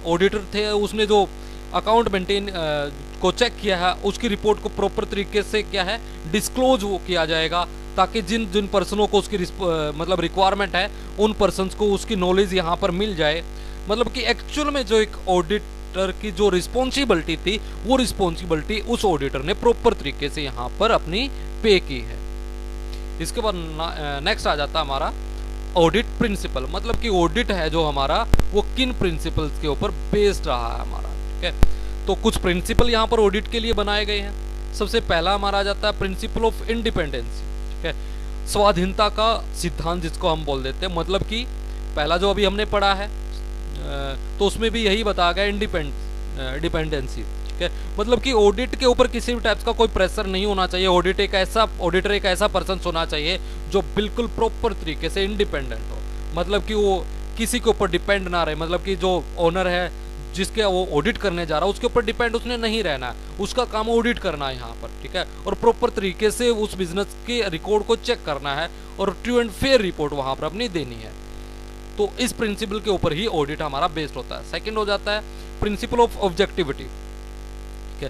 ऑडिटर थे उसने जो अकाउंट मेंटेन को चेक किया है उसकी रिपोर्ट को प्रॉपर तरीके से क्या है डिस्क्लोज वो किया जाएगा, ताकि जिन जिन पर्सनों को उसकी मतलब रिक्वायरमेंट है उन पर्सन्स को उसकी नॉलेज यहाँ पर मिल जाए। मतलब कि एक्चुअल में जो एक ऑडिटर की जो रिस्पॉन्सिबिलिटी थी वो रिस्पॉन्सिबिलिटी उस ऑडिटर ने प्रॉपर तरीके से यहाँ पर अपनी पे की है। इसके बाद नेक्स्ट आ जाता है हमारा ऑडिट प्रिंसिपल। मतलब कि ऑडिट है जो हमारा वो किन प्रिंसिपल्स के ऊपर बेस्ड रहा है हमारा, ठीक है। तो कुछ प्रिंसिपल यहाँ पर ऑडिट के लिए बनाए गए हैं। सबसे पहला हमारा आ जाता है प्रिंसिपल ऑफ इंडिपेंडेंस, ठीक है, स्वाधीनता का सिद्धांत जिसको हम बोल देते हैं। मतलब कि पहला जो अभी हमने पढ़ा है तो उसमें भी यही बताया गया इंडिपेंडेंसी, ठीक है। मतलब कि ऑडिट के ऊपर किसी भी टाइप का कोई प्रेशर नहीं होना चाहिए। ऑडिटर एक ऐसा पर्सन होना चाहिए जो बिल्कुल प्रॉपर तरीके से इंडिपेंडेंट हो, मतलब कि वो किसी के ऊपर डिपेंड ना रहे। मतलब कि जो ओनर है जिसके वो ऑडिट करने जा रहा है उसके ऊपर डिपेंड उसने नहीं रहना है, उसका काम ऑडिट करना है यहाँ पर, ठीक है, और प्रॉपर तरीके से उस बिजनेस के रिकॉर्ड को चेक करना है और ट्रू एंड फेयर रिपोर्ट वहां पर अपनी देनी है। तो इस प्रिंसिपल के ऊपर ही ऑडिट हमारा बेस्ड होता है। सेकंड हो जाता है प्रिंसिपल ऑफ ऑब्जेक्टिविटी, ठीक है।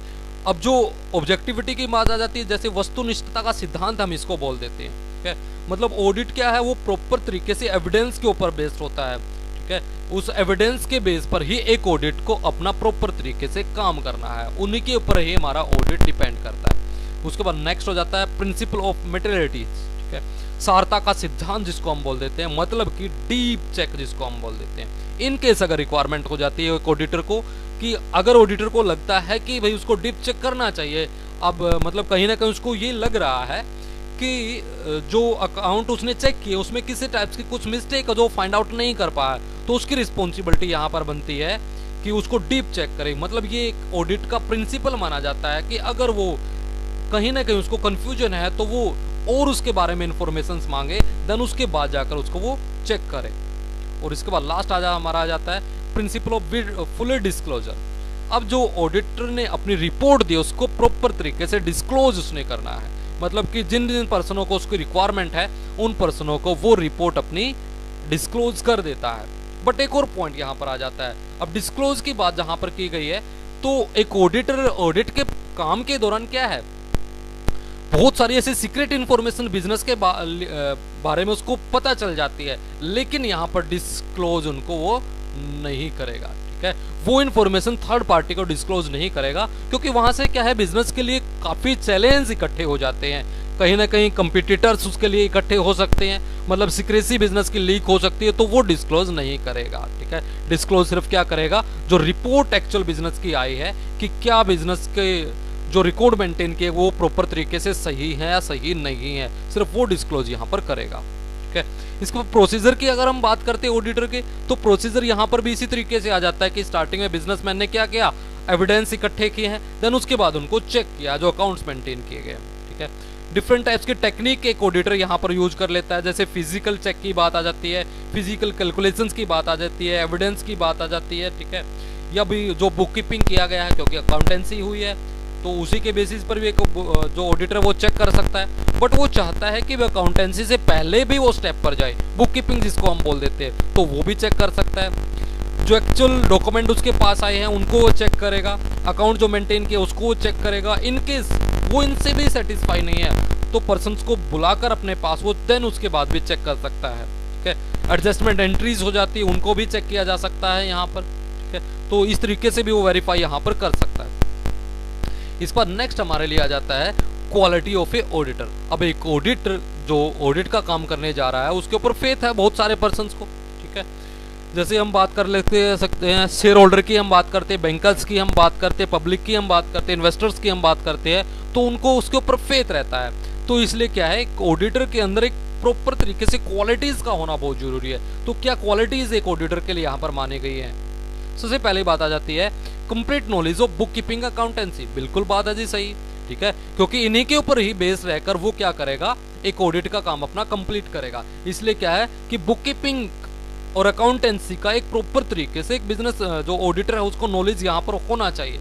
अब जो ऑब्जेक्टिविटी की बात आ जाती है, जैसे वस्तुनिष्ठता का सिद्धांत हम इसको बोल देते हैं, ठीक है। मतलब ऑडिट क्या है, वो प्रॉपर तरीके से एविडेंस के ऊपर बेस्ड होता है, ठीक है। उस एविडेंस के बेस पर ही एक ऑडिट को अपना प्रॉपर तरीके से काम करना है, उन्हीं के ऊपर ही हमारा ऑडिट डिपेंड करता है। उसके बाद नेक्स्ट हो जाता है प्रिंसिपल ऑफ मटेरियलिटी, ठीक है, सारता का सिद्धांत जिसको हम बोल देते हैं, मतलब कि डीप चेक जिसको हम बोल देते हैं। इन केस अगर रिक्वायरमेंट हो जाती है एक ऑडिटर को, कि अगर ऑडिटर को लगता है कि भाई उसको डीप चेक करना चाहिए, अब मतलब कहीं ना कहीं उसको ये लग रहा है कि जो अकाउंट उसने चेक किए उसमें किसी टाइप्स की कुछ मिस्टेक है जो फाइंड आउट नहीं कर पाया, तो उसकी रिस्पॉन्सिबिलिटी यहाँ पर बनती है कि उसको डीप चेक करे। मतलब ये एक ऑडिट का प्रिंसिपल माना जाता है कि अगर वो कहीं ना कहीं उसको कंफ्यूजन है तो वो और उसके बारे में इंफॉर्मेशन मांगे, देन उसके बाद जाकर उसको वो चेक करे। और इसके बाद लास्ट हमारा आ जाता है प्रिंसिपल ऑफ फुल डिस्क्लोजर। अब जो ऑडिटर ने अपनी रिपोर्ट दी उसको प्रॉपर तरीके से डिस्क्लोज उसने करना है, मतलब कि जिन जिन पर्सनों को उसकी रिक्वायरमेंट है उन पर्सनों को वो रिपोर्ट अपनी डिस्क्लोज कर देता है। बट एक और पॉइंट यहाँ पर आ जाता है, अब डिस्क्लोज की बात जहां पर की गई है, तो एक ऑडिटर ऑडिट के काम के दौरान क्या है, बहुत सारी ऐसी सीक्रेट इंफॉर्मेशन बिजनेस के बारे में उसको पता चल जाती है, लेकिन यहाँ पर डिस्क्लोज उनको वो नहीं करेगा, ठीक है। वो इंफॉर्मेशन थर्ड पार्टी को डिस्क्लोज नहीं करेगा, क्योंकि वहां से क्या है, बिजनेस के लिए काफी चैलेंज इकट्ठे हो जाते हैं, कहीं ना कहीं कंपटीटर्स उसके लिए इकट्ठे हो सकते हैं, मतलब सीक्रेसी बिजनेस की लीक हो सकती है, तो वो डिस्क्लोज नहीं करेगा, ठीक है। डिस्क्लोज सिर्फ क्या करेगा, जो रिपोर्ट एक्चुअल बिजनेस की आई है कि क्या बिजनेस के जो रिकॉर्ड मेंटेन किए वो प्रॉपर तरीके से सही है या सही नहीं है, सिर्फ वो डिस्क्लोज यहाँ पर करेगा, ठीक है। इसके प्रोसीजर की अगर हम बात करते हैं ऑडिटर के, तो प्रोसीजर यहाँ पर भी इसी तरीके से आ जाता है कि स्टार्टिंग में बिजनेसमैन ने क्या किया, एविडेंस इकट्ठे किए हैं, देन उसके बाद उनको चेक किया जो अकाउंट्स मेंटेन किए गए, ठीक है। डिफरेंट टाइप्स की टेक्निक एक ऑडिटर यहाँ पर यूज कर लेता है, जैसे फिजिकल चेक की बात आ जाती है, फिजिकल कैलकुलेशंस की बात आ जाती है, एविडेंस की बात आ जाती है, ठीक है। या भी जो बुक कीपिंग किया गया है, क्योंकि अकाउंटेंसी हुई है तो उसी के बेसिस पर भी एक जो ऑडिटर वो चेक कर सकता है, बट वो चाहता है कि वो अकाउंटेंसी से पहले भी वो स्टेप पर जाए, बुक कीपिंग जिसको हम बोल देते हैं, तो वो भी चेक कर सकता है। जो एक्चुअल डॉक्यूमेंट उसके पास आए हैं उनको वो चेक करेगा, अकाउंट जो मेंटेन किया उसको वो चेक करेगा। इनकेस वो इनसे भी सेटिस्फाई नहीं है तो पर्सन्स को बुलाकर अपने पास वो देन उसके बाद भी चेक कर सकता है, ठीक है। एडजस्टमेंट एंट्रीज हो जाती है, उनको भी चेक किया जा सकता है यहाँ पर, ठीक है। तो इस तरीके से भी वो वेरीफाई यहाँ पर कर सकता है। इस पर नेक्स्ट हमारे लिए आ जाता है क्वालिटी ऑफ ए ऑडिटर। अब एक ऑडिटर जो ऑडिट का काम करने जा रहा है उसके ऊपर फेथ है बहुत सारे पर्सन्स को, ठीक है। जैसे हम बात कर सकते हैं शेयर होल्डर की, हम बात करते हैं बैंकर्स की, हम बात करते हैं पब्लिक की, हम बात करते हैं इन्वेस्टर्स की, हम बात करते हैं, तो उनको उसके ऊपर फेथ रहता है। तो इसलिए क्या है, ऑडिटर के अंदर एक प्रॉपर तरीके से क्वालिटीज का होना बहुत जरूरी है। तो क्या क्वालिटीज एक ऑडिटर के लिए यहाँ पर मानी गई है? सबसे पहली बात आ जाती है complete knowledge of book keeping accountancy. बिल्कुल बात है जी सही, ठीक है, क्योंकि इन्हीं के ऊपर ही बेस रहकर वो क्या करेगा, एक ऑडिट का काम अपना कंप्लीट करेगा। इसलिए क्या है कि बुक कीपिंग और अकाउंटेंसी का एक प्रॉपर तरीके से एक बिजनेस जो ऑडिटर है उसको नॉलेज यहाँ पर होना चाहिए,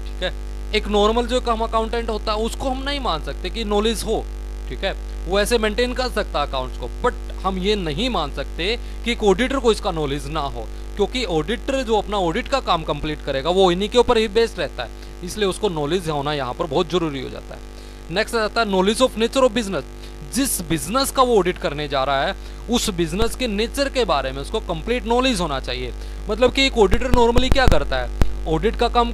ठीक है। एक नॉर्मल जो हम अकाउंटेंट होता है उसको हम नहीं मान सकते कि नॉलेज हो, ठीक है, वो ऐसे मेंटेन कर सकता है अकाउंट्स को, बट हम ये नहीं मान सकते कि एक ऑडिटर को इसका नॉलेज ना हो, क्योंकि ऑडिटर जो अपना ऑडिट का काम कंप्लीट करेगा वो इन्हीं के ऊपर ही बेस्ड रहता है, इसलिए उसको नॉलेज होना यहाँ पर बहुत जरूरी हो जाता है। नेक्स्ट आता है knowledge of nature of business. जिस बिजनेस का वो ऑडिट करने जा रहा है उस बिजनेस के नेचर के बारे में उसको कंप्लीट नॉलेज होना चाहिए। मतलब कि एक ऑडिटर नॉर्मली क्या करता है, ऑडिट का काम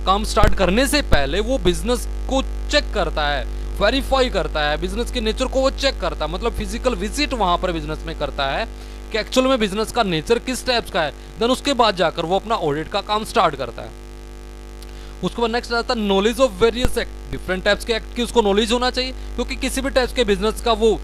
काम स्टार्ट करने से पहले वो बिजनेस को चेक करता है, वेरीफाई करता है, बिजनेस के नेचर को वो चेक करता है, मतलब फिजिकल विजिट वहां पर बिजनेस में करता है कि एक्चुअल में बिजनेस का नेचर किस टाइप्स का है, देन उसके बाद जाकर वो अपना ऑडिट का काम स्टार्ट करता है। उसके बाद नेक्स्ट आता है knowledge of various act. Different types के एक्ट की उसको नॉलेज होना चाहिए, क्योंकि किसी भी टाइप्स के बिजनेस का वो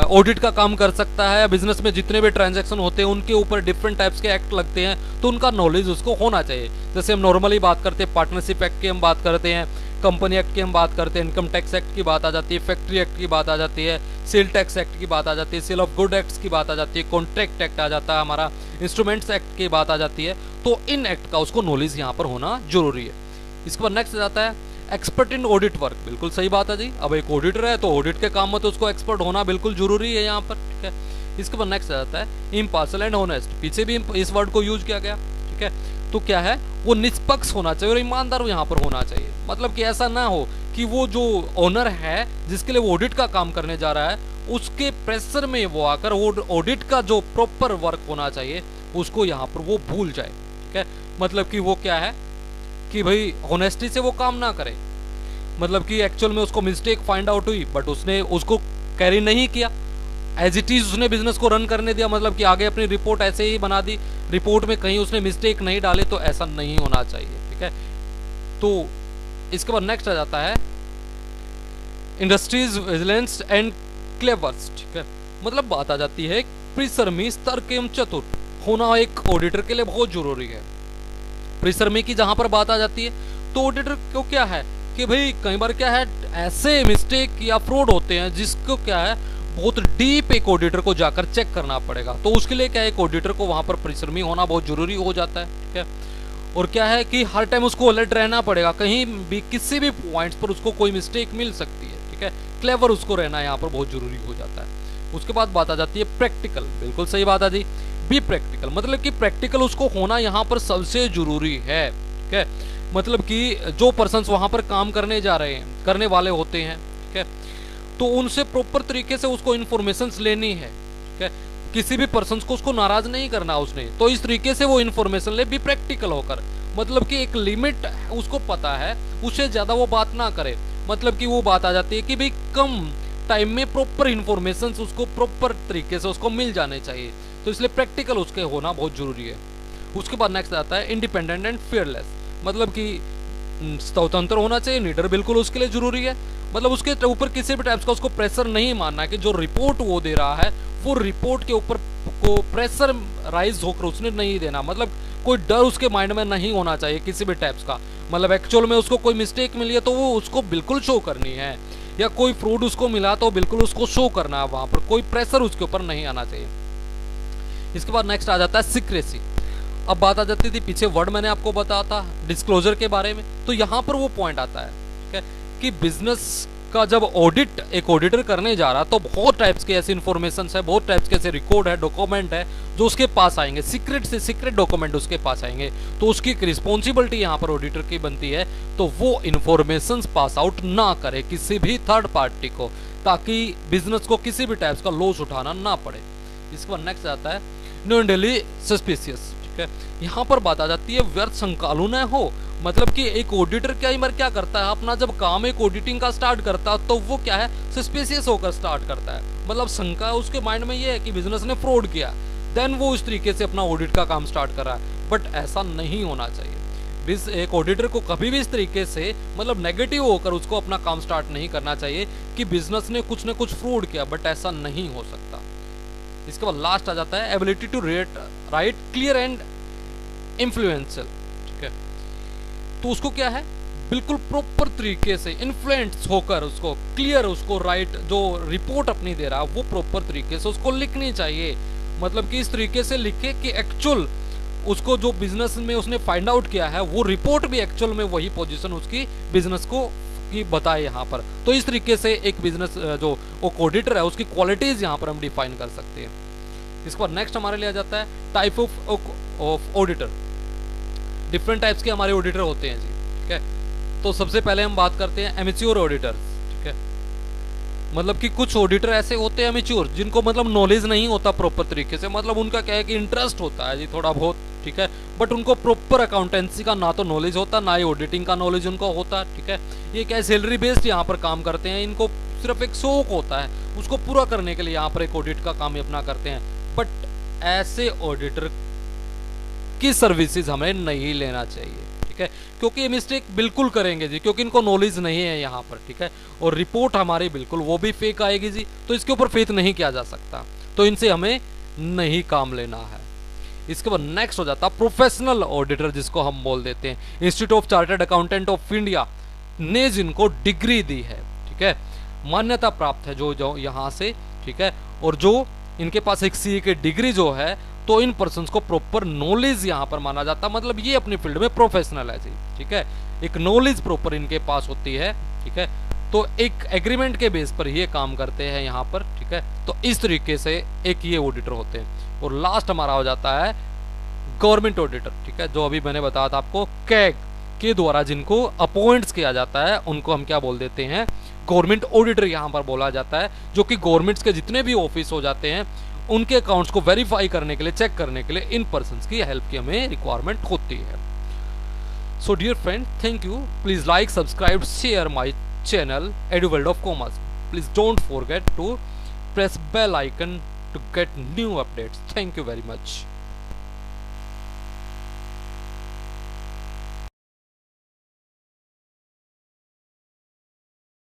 ऑडिट का काम कर सकता है। बिजनेस में जितने भी ट्रांजैक्शन होते हैं उनके ऊपर डिफरेंट टाइप्स के एक्ट लगते हैं, तो उनका नॉलेज उसको होना चाहिए। जैसे हम नॉर्मली बात करते हैं पार्टनरशिप एक्ट की, हम बात करते हैं कंपनी एक्ट की, हम बात करते हैं इनकम टैक्स एक्ट की बात आ जाती है, फैक्ट्री एक्ट की बात आ जाती है, सेल टैक्स एक्ट की बात आ जाती है, सेल ऑफ गुड एक्ट की बात आ जाती है, कॉन्ट्रैक्ट एक्ट आ जाता है हमारा, इंस्ट्रूमेंट्स एक्ट की बात आ जाती है। तो इन एक्ट का उसको नॉलेज यहाँ पर होना जरूरी है। इसके बाद नेक्स्ट जाता है एक्सपर्ट इन ऑडिट वर्क। बिल्कुल सही बात है जी, अब एक ऑडिटर है तो ऑडिट के काम में तो उसको एक्सपर्ट होना बिल्कुल जरूरी है यहाँ पर, ठीक है। इसके बाद नेक्स्ट जाता है इम्पार्शियल एंड ऑनेस्ट। पीछे भी इस वर्ड को यूज किया गया, ठीक है। तो क्या है, वो निष्पक्ष होना चाहिए और ईमानदार यहाँ पर होना चाहिए। मतलब कि ऐसा ना हो कि वो जो ओनर है जिसके लिए वो ऑडिट का काम करने जा रहा है, उसके प्रेशर में वो आकर वो ऑडिट का जो प्रॉपर वर्क होना चाहिए उसको यहाँ पर वो भूल जाए। ठीक है, मतलब कि वो क्या है कि भाई ऑनेस्टी से वो काम ना करे, मतलब कि एक्चुअल में उसको मिस्टेक फाइंड आउट हुई बट उसने उसको कैरी नहीं किया, एज इट इज उसने बिजनेस को रन करने दिया, मतलब कि आगे अपनी रिपोर्ट ऐसे ही बना दी, रिपोर्ट में कहीं उसने मिस्टेक नहीं डाले, तो ऐसा नहीं होना चाहिए। ठीक है, तो इसके बाद नेक्स्ट आ जाता है इंडस्ट्रीज विजिलेंस एंड क्लेवर्स। ठीक है, मतलब बात आ जाती है परिश्रमी, तर्क एवं चतुर होना एक ऑडिटर के लिए बहुत जरूरी है। परिश्रमी की जहां पर बात आ जाती है तो ऑडिटर को क्या है कि भाई कई बार क्या है ऐसे मिस्टेक या फ्रॉड होते हैं जिसको क्या है बहुत डीप एक ऑडिटर को जाकर चेक करना पड़ेगा, तो उसके लिए क्या है एक ऑडिटर को वहां पर परिश्रमी होना बहुत जरूरी हो जाता है। ठीक है, और क्या है कि हर टाइम उसको अलर्ट रहना पड़ेगा, कहीं भी किसी भी पॉइंट्स पर उसको कोई मिस्टेक मिल सकती है। ठीक है, क्लेवर उसको रहना यहाँ पर बहुत जरूरी हो जाता है। उसके बाद बात आ जाती है प्रैक्टिकल। बिल्कुल सही बात है जी, बी प्रैक्टिकल, मतलब कि प्रैक्टिकल उसको होना यहाँ पर सबसे जरूरी है। ठीक है, मतलब कि जो पर्सन्स वहां पर काम करने जा रहे हैं, करने वाले होते हैं, ठीक है, तो उनसे प्रॉपर तरीके से उसको इन्फॉर्मेशन लेनी है। ठीक है, किसी भी पर्सन को उसको नाराज नहीं करना उसने, तो इस तरीके से वो इन्फॉर्मेशन ले, भी प्रैक्टिकल होकर, मतलब कि एक लिमिट उसको पता है, उससे ज्यादा वो बात ना करे। मतलब कि वो बात आ जाती है कि भाई कम टाइम में प्रॉपर इन्फॉर्मेशन उसको प्रॉपर तरीके से उसको मिल जाने चाहिए, तो इसलिए प्रैक्टिकल उसके होना बहुत जरूरी है। उसके बाद नेक्स्ट आता है इंडिपेंडेंट एंड फियरलेस, मतलब कि स्वतंत्र होना चाहिए, लीडर बिल्कुल उसके लिए जरूरी है। मतलब उसके ऊपर किसी भी टाइप का उसको प्रेशर नहीं मानना है कि जो रिपोर्ट वो दे रहा है वो रिपोर्ट के ऊपर को प्रेशर राइज होकर उसने नहीं देना, मतलब कोई डर उसके माइंड में नहीं होना चाहिए किसी भी टाइप्स का। मतलब एक्चुअल में उसको कोई मिस्टेक मिली है तो वो उसको बिल्कुल शो करनी है, या कोई फ्रॉड उसको मिला तो बिल्कुल उसको शो करना है, वहां पर कोई प्रेशर उसके ऊपर नहीं आना चाहिए। इसके बाद नेक्स्ट आ जाता है सीक्रेसी। अब बात आ जाती थी पीछे वर्ड मैंने आपको बताया था डिस्क्लोजर के बारे में, तो यहाँ पर वो पॉइंट आता है, ठीक है, कि बिजनेस का जब ऑडिट एक ऑडिटर करने जा रहा तो बहुत टाइप्स के ऐसे इन्फॉर्मेशन है, बहुत टाइप्स के ऐसे रिकॉर्ड है, डॉक्यूमेंट है जो उसके पास आएंगे, सीक्रेट से सीक्रेट डॉक्यूमेंट उसके पास आएंगे, तो उसकी एक रिस्पॉन्सिबिलिटी यहाँ पर ऑडिटर की बनती है, तो वो इन्फॉर्मेशन पास आउट ना करे किसी भी थर्ड पार्टी को, ताकि बिजनेस को किसी भी टाइप्स का लॉस उठाना ना पड़े। इसके बाद नेक्स्ट आता है नॉन डेली सस्पिशियस। यहाँ पर बात आ जाती है व्यर्थ संकालु न हो, मतलब कि एक ऑडिटर कई बार क्या करता है अपना जब काम एक ऑडिटिंग का स्टार्ट करता है तो वो क्या है सस्पिशियस होकर स्टार्ट करता है, मतलब शंका उसके माइंड में ये है कि बिजनेस ने फ्रॉड किया, देन वो इस तरीके से अपना ऑडिट का काम स्टार्ट कर रहा है, बट ऐसा नहीं होना चाहिए। एक ऑडिटर को कभी भी इस तरीके से मतलब नेगेटिव होकर उसको अपना काम स्टार्ट नहीं करना चाहिए कि बिजनेस ने कुछ न कुछ फ्रॉड किया, बट ऐसा नहीं हो सकता। इसके बाद लास्ट आ जाता है ability to write clear and influential. ठीक है, तो उसको क्या है बिल्कुल प्रॉपर तरीके से इन्फ्लुएंस होकर उसको क्लियर उसको राइट जो रिपोर्ट अपनी दे रहा है वो प्रॉपर तरीके से उसको लिखनी चाहिए, मतलब कि इस तरीके से लिखे कि एक्चुअल उसको जो बिजनेस में उसने फाइंड आउट किया है वो रिपोर्ट भी एक्चुअल में वही पोजीशन उसकी बिजनेस को की बताए यहाँ पर। तो इस तरीके से एक बिजनेस जो वो ऑडिटर है उसकी क्वालिटीज यहाँ पर हम डिफाइन कर सकते हैं। इसके बाद नेक्स्ट हमारे लिए आ जाता है type of auditor. Different types के हमारे ऑडिटर होते हैं जी। ठीक है, तो सबसे पहले हम बात करते हैं एमेच्योर ऑडिटर। ठीक है, मतलब कि कुछ ऑडिटर ऐसे होते हैं एमेच्योर जिनको मतलब नॉलेज नहीं होता प्रॉपर तरीके से, मतलब उनका क्या है कि इंटरेस्ट होता है जी थोड़ा बहुत, ठीक है, बट उनको प्रॉपर अकाउंटेंसी का ना तो नॉलेज होता ना ही ऑडिटिंग का नॉलेज उनको होता। ठीक है, ये क्या है सैलरी बेस्ड यहाँ पर काम करते हैं, इनको सिर्फ एक शौक होता है उसको पूरा करने के लिए यहाँ पर एक ऑडिट का काम अपना करते हैं, बट ऐसे ऑडिटर की सर्विसेज हमें नहीं लेना चाहिए। ठीक है, क्योंकि ये मिस्टेक बिल्कुल करेंगे जी, क्योंकि इनको नॉलेज नहीं है यहाँ पर। ठीक है, और रिपोर्ट हमारी बिल्कुल वो भी फेक आएगी जी, तो इसके ऊपर फेथ नहीं किया जा सकता, तो इनसे हमें नहीं काम लेना है। इसके बाद नेक्स्ट हो जाता प्रोफेशनल ऑडिटर, जिसको हम बोल देते हैं institute of chartered accountant of India ने जिनको डिग्री दी है, ठीक है, मान्यता प्राप्त है जो यहाँ से। ठीक है, और जो इनके पास एक सीए की डिग्री जो है, तो इन पर्सन्स को प्रॉपर नॉलेज यहाँ पर माना जाता है, मतलब ये अपनी फील्ड में प्रोफेशनल है जी। ठीक है, एक नॉलेज प्रॉपर इनके पास होती है। ठीक है, तो एक एग्रीमेंट के बेस पर ये काम करते हैं यहाँ पर। ठीक है, तो इस तरीके से एक ये ऑडिटर होते हैं। और लास्ट हमारा हो जाता है गवर्नमेंट ऑडिटर, ठीक है, जो अभी मैंने बताया था आपको, कैग के द्वारा जिनको अपॉइंट्स किया जाता है उनको हम क्या बोल देते हैं, गवर्नमेंट ऑडिटर यहाँ पर बोला जाता है, जो कि गवर्नमेंट्स के जितने भी ऑफिस हो जाते हैं उनके अकाउंट्स को वेरीफाई करने के लिए, चेक करने के लिए इन पर्सन्स की हेल्प की हमें रिक्वायरमेंट होती है। So dear friend, thank you. Please like, subscribe, share my channel Edu World of Commerce. Please don't forget to press bell icon to get new updates. Thank you very much.